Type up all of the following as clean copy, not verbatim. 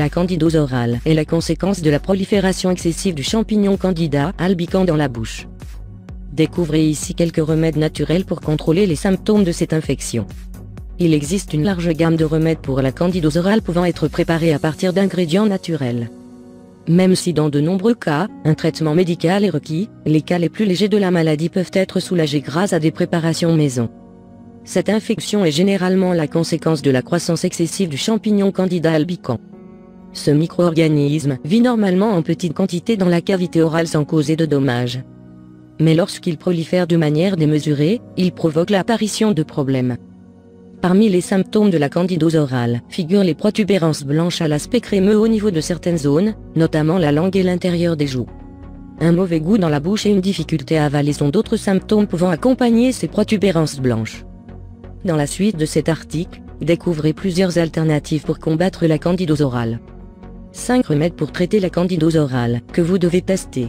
La candidose orale est la conséquence de la prolifération excessive du champignon Candida albicans dans la bouche. Découvrez ici quelques remèdes naturels pour contrôler les symptômes de cette infection. Il existe une large gamme de remèdes pour la candidose orale pouvant être préparés à partir d'ingrédients naturels. Même si dans de nombreux cas, un traitement médical est requis, les cas les plus légers de la maladie peuvent être soulagés grâce à des préparations maison. Cette infection est généralement la conséquence de la croissance excessive du champignon Candida albicans. Ce micro-organisme vit normalement en petite quantité dans la cavité orale sans causer de dommages. Mais lorsqu'il prolifère de manière démesurée, il provoque l'apparition de problèmes. Parmi les symptômes de la candidose orale figurent les protubérances blanches à l'aspect crémeux au niveau de certaines zones, notamment la langue et l'intérieur des joues. Un mauvais goût dans la bouche et une difficulté à avaler sont d'autres symptômes pouvant accompagner ces protubérances blanches. Dans la suite de cet article, découvrez plusieurs alternatives pour combattre la candidose orale. 5 remèdes pour traiter la candidose orale que vous devez tester.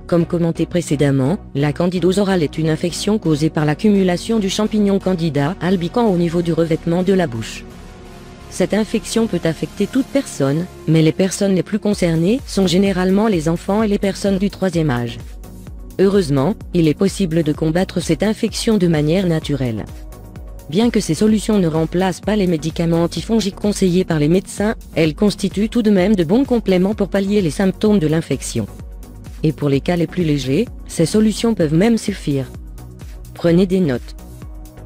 Comme commenté précédemment, la candidose orale est une infection causée par l'accumulation du champignon Candida albicans au niveau du revêtement de la bouche. Cette infection peut affecter toute personne, mais les personnes les plus concernées sont généralement les enfants et les personnes du 3e âge. Heureusement, il est possible de combattre cette infection de manière naturelle. Bien que ces solutions ne remplacent pas les médicaments antifongiques conseillés par les médecins, elles constituent tout de même de bons compléments pour pallier les symptômes de l'infection. Et pour les cas les plus légers, ces solutions peuvent même suffire. Prenez des notes.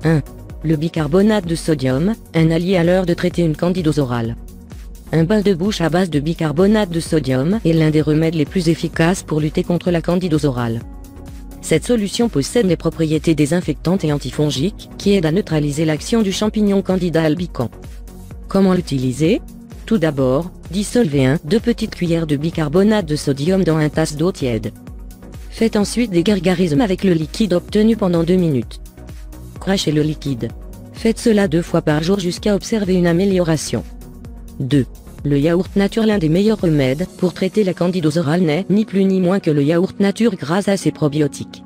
1. Le bicarbonate de sodium, un allié à l'heure de traiter une candidose orale. Un bain de bouche à base de bicarbonate de sodium est l'un des remèdes les plus efficaces pour lutter contre la candidose orale. Cette solution possède des propriétés désinfectantes et antifongiques qui aident à neutraliser l'action du champignon Candida albicans. Comment l'utiliser ? Tout d'abord, dissolvez 2 petites cuillères de bicarbonate de sodium dans une tasse d'eau tiède. Faites ensuite des gargarismes avec le liquide obtenu pendant 2 minutes. Crachez le liquide. Faites cela 2 fois par jour jusqu'à observer une amélioration. 2. Le yaourt nature. L'un des meilleurs remèdes pour traiter la candidose orale n'est ni plus ni moins que le yaourt nature grâce à ses probiotiques.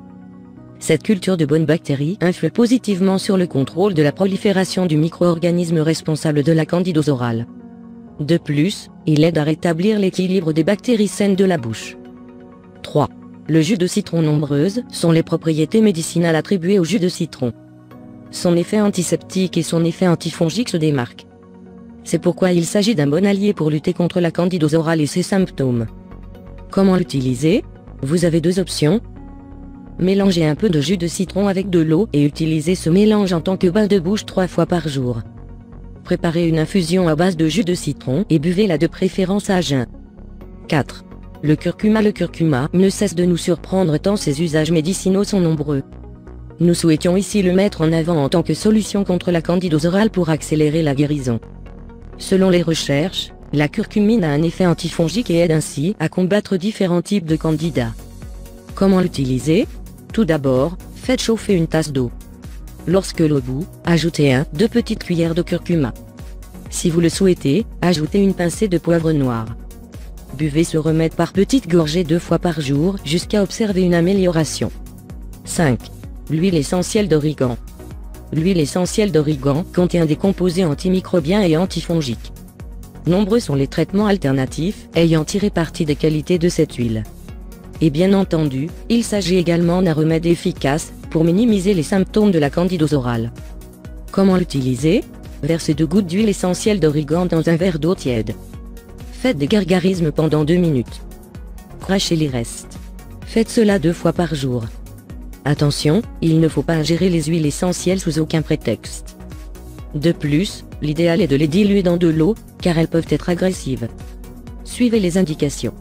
Cette culture de bonnes bactéries influe positivement sur le contrôle de la prolifération du micro-organisme responsable de la candidose orale. De plus, il aide à rétablir l'équilibre des bactéries saines de la bouche. 3. Le jus de citron. Nombreuses sont les propriétés médicinales attribuées au jus de citron. Son effet antiseptique et son effet antifongique se démarquent. C'est pourquoi il s'agit d'un bon allié pour lutter contre la candidose orale et ses symptômes. Comment l'utiliser ? Vous avez 2 options. Mélangez un peu de jus de citron avec de l'eau et utilisez ce mélange en tant que bain de bouche 3 fois par jour. Préparez une infusion à base de jus de citron et buvez-la de préférence à jeun. 4. Le curcuma. Le curcuma ne cesse de nous surprendre tant ses usages médicinaux sont nombreux. Nous souhaitions ici le mettre en avant en tant que solution contre la candidose orale pour accélérer la guérison. Selon les recherches, la curcumine a un effet antifongique et aide ainsi à combattre différents types de candidats. Comment l'utiliser ? Tout d'abord, faites chauffer une tasse d'eau. Lorsque l'eau bout, ajoutez 2 petites cuillères de curcuma. Si vous le souhaitez, ajoutez une pincée de poivre noir. Buvez ce remède par petites gorgées 2 fois par jour jusqu'à observer une amélioration. 5. L'huile essentielle d'origan. L'huile essentielle d'origan contient des composés antimicrobiens et antifongiques. Nombreux sont les traitements alternatifs ayant tiré parti des qualités de cette huile. Et bien entendu, il s'agit également d'un remède efficace pour minimiser les symptômes de la candidose orale. Comment l'utiliser ? Versez 2 gouttes d'huile essentielle d'origan dans un verre d'eau tiède. Faites des gargarismes pendant 2 minutes. Crachez les restes. Faites cela 2 fois par jour. Attention, il ne faut pas ingérer les huiles essentielles sous aucun prétexte. De plus, l'idéal est de les diluer dans de l'eau, car elles peuvent être agressives. Suivez les indications.